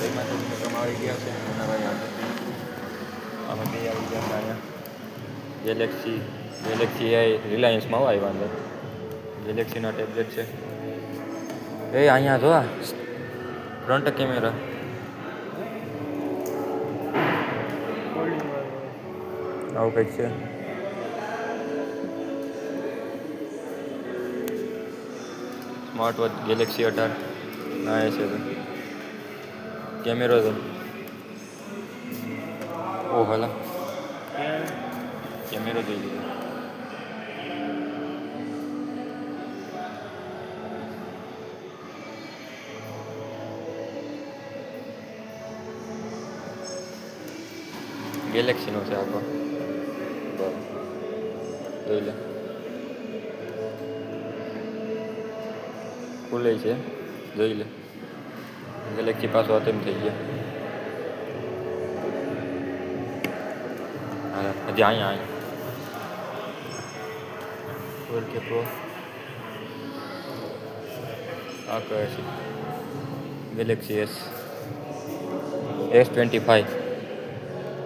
એમાં તમે આવી ગયા છે આમાં બે આવી ગયા અહીંયા ગેલેક્સી એ રિલાયન્સમાં હોય વાંધો ગેલેક્સીના ટેબ્લેટ છે એ અહીંયા જો ફ્રન્ટ કેમેરા આવું કંઈક છે સ્માર્ટ વોચ ગેલેક્સી 18 ના એ છે કેમેરો તો ઓ હલા કેમેરો જોઈ લીધો ગેલેક્સીનો છે આખો જોઈ લે ખુલે છે જોઈ લે ગેલેક્સી પાછો તેમ થઈ ગયા હજી અહીંયા કે પ્રો આ કહે છે ગેલેક્સી S25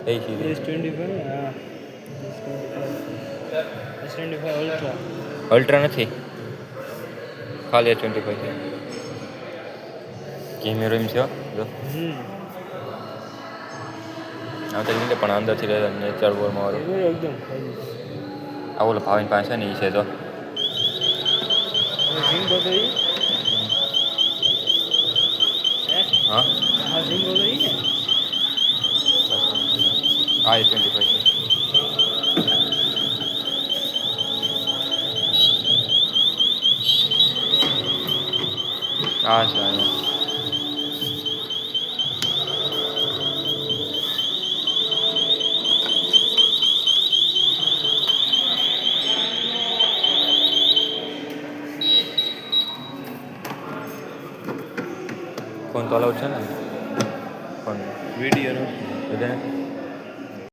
એ છે S25 હા S25 અલ્ટ્રા અલ્ટ્રા નથી ખાલી S25 છે કેમેરો એમ છે જો આ તો લીધે પણ અંદરથી નેચર વોરમાં વાળો એકદમ આ ઓલો ભાવિન પાસે ને એ છે તો હા આ S25 છે આ છે ફોન તો અલાઉડ છે ને ફોન વિડીયો બધા